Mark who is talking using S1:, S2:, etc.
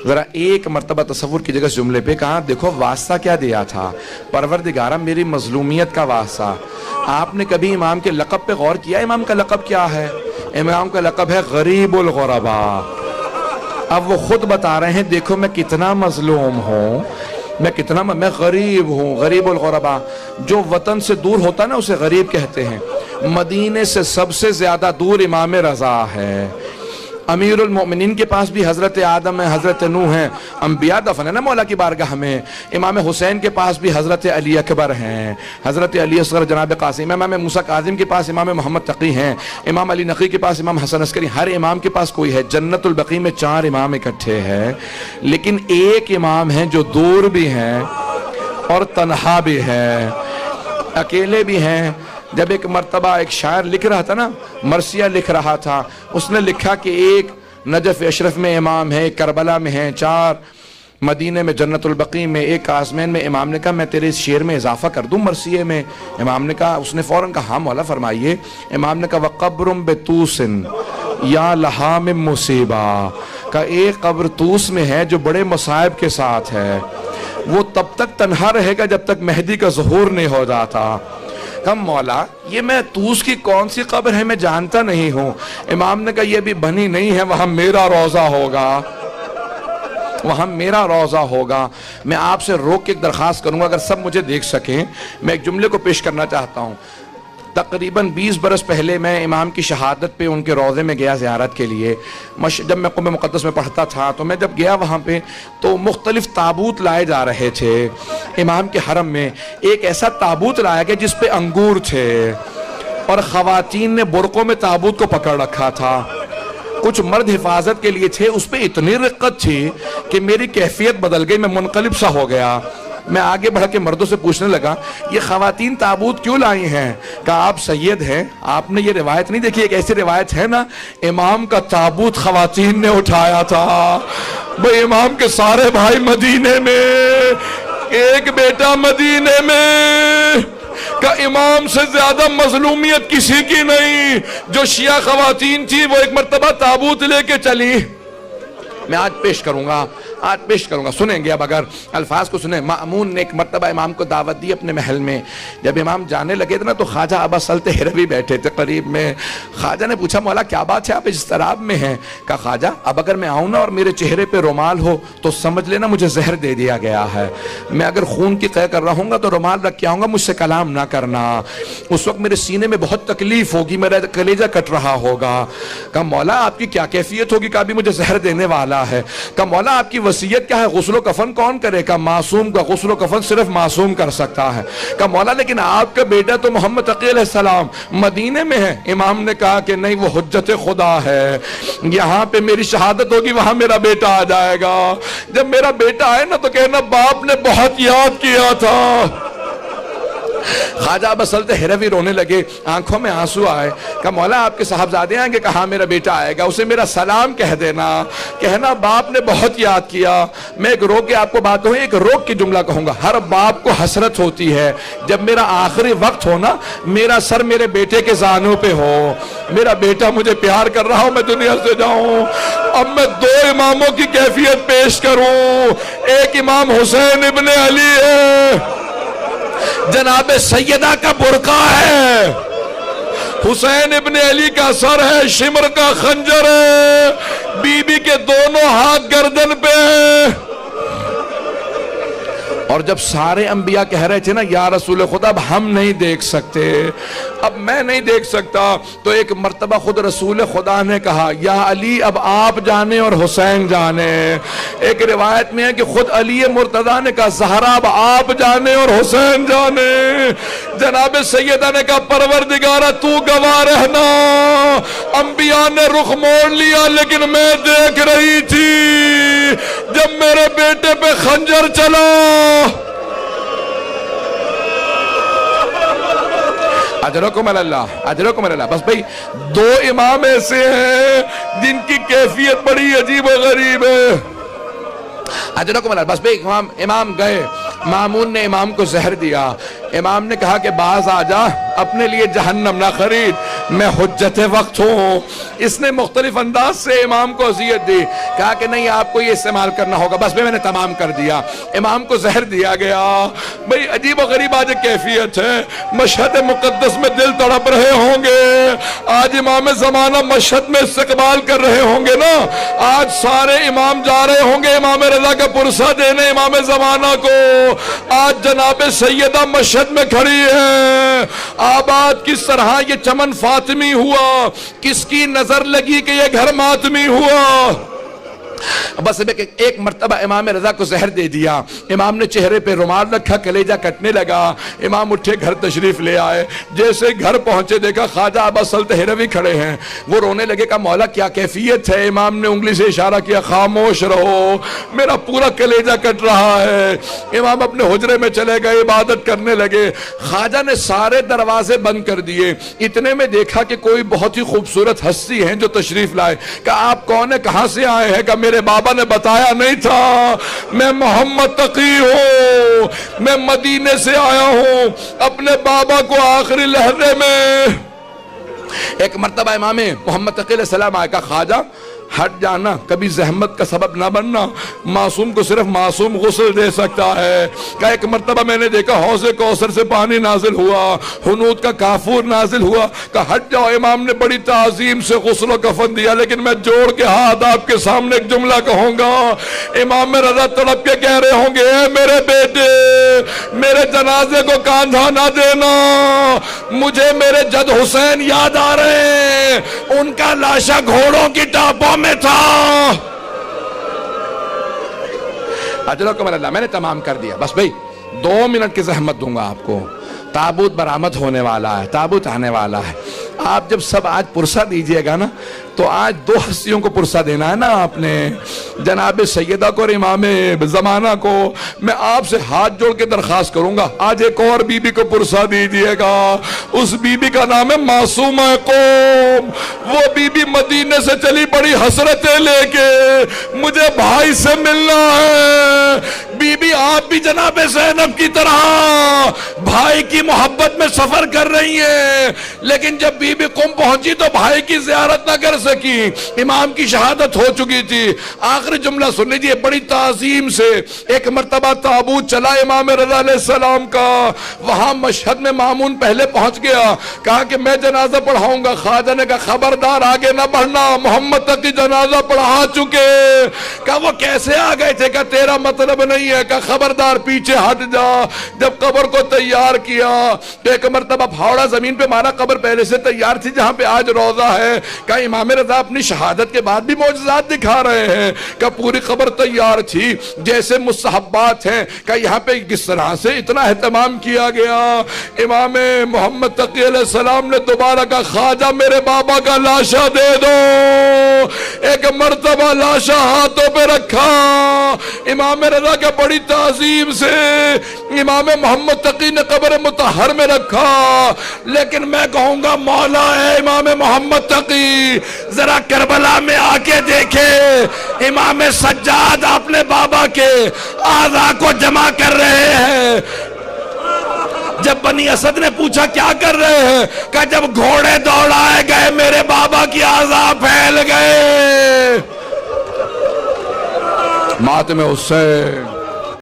S1: ذرا ایک مرتبہ تصور کی جگہ اس جملے پہ کہا دیکھو واسطہ کیا دیا تھا، پروردگارہ میری مظلومیت کا واسطہ۔ آپ نے کبھی امام کے لقب پہ غور کیا؟ امام کا لقب کیا ہے؟ امام کا لقب ہے غریب الغرباء۔ اب وہ خود بتا رہے ہیں دیکھو میں کتنا مظلوم ہوں، میں غریب ہوں، غریب الغرباء۔ جو وطن سے دور ہوتا نا اسے غریب کہتے ہیں۔ مدینے سے سب سے زیادہ دور امام رضا ہے۔ امیر المؤمنین کے پاس بھی حضرت آدم ہے، حضرت نوح ہیں، انبیاء دفن ہے نا مولا کی بارگاہ میں۔ امام حسین کے پاس بھی حضرت علی اکبر ہیں، حضرت علی اصغر جناب قاسم، امام موسیٰ کاظم کے پاس امام محمد تقی ہیں، امام علی نقی کے پاس امام حسن عسکری۔ ہر امام کے پاس کوئی ہے۔ جنت البقیع میں 4 امام اکٹھے ہیں، لیکن ایک امام ہیں جو دور بھی ہیں اور تنہا بھی ہے، اکیلے بھی ہیں۔ جب ایک مرتبہ ایک شاعر لکھ رہا تھا نا، مرثیہ لکھ رہا تھا، اس نے لکھا کہ ایک نجف اشرف میں امام ہے، ایک کربلا میں ہیں، 4 مدینے میں جنت البقیع میں، ایک آزمین میں۔ امام نے کہا میں تیرے اس شعر میں اضافہ کر دوں مرثیے میں؟ امام نے کہا، اس نے فوراً کہا ہاں مولا فرمائیے۔ امام نے کہا وَقَبْرٌ بِطُوسٍ یا لہا من مصیبہ، کہ ایک قبر طوس میں ہے جو بڑے مصائب کے ساتھ ہے، وہ تب تک تنہا رہے گا جب تک مہدی کا ظہور نہیں ہو جاتا۔ کم مولا یہ میں طوس کی کون سی قبر ہے میں جانتا نہیں ہوں۔ امام نے کہا یہ بھی بنی نہیں ہے، وہاں میرا روضہ ہوگا، وہاں میرا روضہ ہوگا۔ میں آپ سے روک کے ایک درخواست کروں گا، اگر سب مجھے دیکھ سکیں، میں ایک جملے کو پیش کرنا چاہتا ہوں۔ تقریباً 20 برس پہلے میں امام کی شہادت پہ ان کے روضے میں گیا زیارت کے لیے۔ جب میں قم مقدس میں پڑھتا تھا تو میں جب گیا وہاں پہ تو مختلف تابوت لائے جا رہے تھے امام کے حرم میں۔ ایک ایسا تابوت لایا گیا جس پہ انگور تھے اور خواتین نے برقعوں میں تابوت کو پکڑ رکھا تھا۔ کچھ مرد حفاظت کے لیے تھے، اس پہ اتنی رقت تھی کہ میری کیفیت بدل گئی، میں منقلب سا ہو گیا۔ میں آگے بڑھ کے مردوں سے پوچھنے لگا یہ خواتین تابوت کیوں لائی ہیں؟ کہا آپ سید ہیں، آپ نے یہ روایت نہیں دیکھی؟ ایک ایسی روایت ہے نا امام کا تابوت خواتین نے اٹھایا تھا۔ بھئی امام کے سارے بھائی مدینے میں، ایک بیٹا مدینے میں، کہ امام سے زیادہ مظلومیت کسی کی نہیں۔ جو شیعہ خواتین تھی وہ ایک مرتبہ تابوت لے کے چلی۔ میں آج پیش کروں گا، سنیں گے اب اگر الفاظ کو سنیں۔ مأمون نے ایک مرتبہ امام کو دعوت دی اپنے محل میں۔ جب امام جانے لگے تھے نا تو خواجہ ابا سلط ہروی بیٹھے تھے قریب میں۔ خواجہ نے پوچھا مولا کیا بات ہے آپ اس اضطراب میں ہیں؟ کہا خواجہ اب اگر میں آؤں نا اور میرے چہرے پہ رومال ہو تو سمجھ لینا مجھے زہر دے دیا گیا ہے۔ میں اگر خون کی قے کر رہا ہوں گا تو رومال رکھ کے آؤں گا، مجھ سے کلام نہ کرنا۔ اس وقت میرے سینے میں بہت تکلیف ہوگی، میرا کلیجہ کٹ رہا ہوگا۔ کہا مولا آپ کی کیا کیفیت ہوگی؟ کہا بھی مجھے زہر دینے والا ہے۔ کہا مولا آپ کی وصیت کیا ہے؟ غسل و کفن کون کرے؟ کہا معصوم کا غسل و کفن صرف معصوم کر سکتا ہے۔ کہا مولا لیکن آپ کا بیٹا تو محمد تقی علیہ السلام مدینے میں ہے۔ امام نے کہا کہ نہیں وہ حجت خدا ہے، یہاں پہ میری شہادت ہوگی وہاں میرا بیٹا آ جائے گا۔ جب میرا بیٹا آئے نا تو کہنا باپ نے بہت یاد کیا تھا۔ خواجہ ابا سلط ہروی رونے لگے، آنکھوں میں آنسو آئے۔ کہا مولا آپ کے صاحبزادے آئیں گے؟ کہا میرا بیٹا آئے گا، اسے میرا سلام کہہ دینا، کہنا باپ نے بہت یاد کیا۔ میں ایک روک کے آپ کو بات کہوں، ایک روک کی جملہ کہوں گا۔ ہر باپ کو حسرت ہوتی ہے جب میرا آخری وقت ہو نا، میرا سر میرے بیٹے کے زانوں پہ ہو، میرا بیٹا مجھے پیار کر رہا ہو، میں دنیا سے جاؤں۔ اب میں 2 اماموں کی کیفیت پیش کروں۔ ایک امام حسین ابن علی ہے، جناب سیدہ کا برقع ہے، حسین ابن علی کا سر ہے، شمر کا خنجر ہے، بی بی کے دونوں ہاتھ گردن پہ ہیں۔ اور جب سارے انبیاء کہہ رہے تھے نا یا رسول خدا اب ہم نہیں دیکھ سکتے، اب میں نہیں دیکھ سکتا، تو ایک مرتبہ خود رسول خدا نے کہا یا علی اب آپ جانے اور حسین جانے۔ ایک روایت میں ہے کہ خود علی مرتضیٰ نے کہا زہرا اب آپ جانے اور حسین جانے۔ جناب سیدہ نے کہا پروردگارہ تو گواہ رہنا، انبیاء نے رخ موڑ لیا لیکن میں دیکھ رہی تھی جب میرے بیٹے پہ خنجر چلا۔ اجرکم اللہ، اجرکم اللہ۔ بس بھئی 2 امام ایسے ہیں جن کی کیفیت بڑی عجیب و غریب ہے۔ اجرکم اللہ۔ بس بھئی امام گئے، مامون نے امام کو زہر دیا۔ امام نے کہا کہ باز آ جا، اپنے لیے جہنم نہ خرید، میں حجت وقت ہوں۔ اس نے مختلف انداز سے امام کو اذیت دی، کہا کہ نہیں آپ کو یہ استعمال کرنا ہوگا، بس میں نے تمام کر دیا۔ امام کو زہر دیا گیا۔ بھئی عجیب و غریب آج کیفیت ہے، مشہد مقدس میں دل تڑپ رہے ہوں گے، آج امام زمانہ مشہد میں استقبال کر رہے ہوں گے نا، آج سارے امام جا رہے ہوں گے امام رضا کا پرسہ دینے امام زمانہ کو، آج جناب سیدہ مشہد میں کھڑی ہے۔ آباد کس طرح یہ چمن فاطمی ہوا، کس کی نظر لگی کہ یہ گھر ماتمی ہوا۔ بس ایک مرتبہ امام رضا کو زہر دے دیا، امام نے چہرے پہ رومال رکھا، کلیجہ کٹنے لگا، امام اٹھے گھر تشریف لے آئے، جیسے گھر پہنچے دیکھا خواجہ ابا سلط ہروی کھڑے ہیں، وہ رونے لگے، کہا مولا کیا کیفیت ہے؟ امام نے انگلی سے اشارہ کیا، خاموش رہو، میرا پورا کلیجہ کٹ رہا ہے۔ امام اپنے حجرے میں چلے گئے، عبادت کرنے لگے، خواجہ نے سارے دروازے بند کر دیے، اتنے میں دیکھا کہ کوئی بہت ہی خوبصورت ہستی ہیں جو تشریف لائے، کہا آپ کون ہیں، کہاں سے آئے ہیں؟ کہا میرے بابا نے بتایا نہیں تھا، میں محمد تقی ہوں، میں مدینے سے آیا ہوں اپنے بابا کو آخری لحظے میں۔ ایک مرتبہ امام محمد تقی علیہ السلام آئے، کہا خواجہ ہٹ جانا، کبھی زحمت کا سبب نہ بننا، معصوم کو صرف معصوم غسل دے سکتا ہے۔ کہ ایک مرتبہ میں نے دیکھا حوض کوثر سے پانی نازل ہوا، حنوط کا کافور نازل ہوا، کہ ہٹ جاؤ۔ امام نے بڑی تعظیم سے غسل و کفن دیا، لیکن میں جوڑ کے ہاتھ آپ کے سامنے ایک جملہ کہوں گا، امام رضا تڑپ کے کہہ رہے ہوں گے، اے میرے بیٹے، میرے جنازے کو کاندھا نہ دینا، مجھے میرے جد حسین یاد آ رہے ہیں، ان کا لاشا گھوڑوں کی ٹاپوں میں تھا۔ اجرکم اللہ، میں نے تمام کر دیا، بس بھئی 2 منٹ کی زحمت دوں گا آپ کو، تابوت برآمد ہونے والا ہے، تابوت آنے والا ہے۔ آپ جب سب آج پرسہ دیجئے گا نا، تو آج 2 ہستیوں کو پرسہ دینا ہے نا آپ نے، جناب سیدہ کو اور امام زمانہ کو۔ میں آپ سے ہاتھ جوڑ کے درخواست کروں گا، آج ایک اور بی بی کو پرسہ دیجئے گا، اس بی بی کا نام ہے معصومہ قوم۔ وہ بی بی مدینے سے چلی بڑی حسرتیں لے کے، مجھے بھائی سے ملنا ہے۔ بی بی آپ بھی جناب زینب کی طرح بھائی کی محبت میں سفر کر رہی ہیں، لیکن جب بی بی قم پہنچی تو بھائی کی زیارت نہ کر سکی، امام کی شہادت ہو چکی تھی۔ آخری جملہ سن لیجئے، بڑی تعظیم سے ایک مرتبہ تابوت چلا امام رضا علیہ السلام کا، وہاں مشہد میں مامون پہلے پہنچ گیا، کہا کہ میں جنازہ پڑھاؤں گا۔ خواجہ نے کہا خبردار آگے نہ بڑھنا، محمد تقی جنازہ پڑھا چکے۔ کہا وہ کیسے آ گئے تھے؟ کہا تیرا مطلب نہیں ہے، کہا خبردار پیچھے ہٹ جا۔ جب قبر کو تیار کیا تو ایک مرتبہ پھاوڑا زمین پہ مارا، قبر پہلے سے تیار تھی جہاں پہ آج روضہ ہے۔ کہا امام رضا اپنی شہادت کے بعد بھی معجزات دکھا رہے ہیں، کہ پوری قبر تیار تھی جیسے مستحبات ہیں، کہ یہاں پہ کس طرح سے اتنا اہتمام کیا گیا۔ امام محمد تقی علیہ السلام نے دوبارہ کہا خواجہ میرے بابا کا لاشا دے دو۔ ایک مرتبہ لاشا ہاتھوں پہ رکھا، امام رضا کے بڑی تعظیم سے امام محمد تقی نے قبر مطہر میں رکھا۔ لیکن میں کہوں گا مولا ہے امام محمد تقی، ذرا کربلا میں آ کے دیکھے، امام سجاد اپنے بابا کے اعضاء کو جمع کر رہے ہیں۔ جب بنی اسد نے پوچھا کیا کر رہے ہیں، کہ جب گھوڑے دوڑائے گئے میرے بابا کی اعضاء پھیل گئے۔ ماتم حسین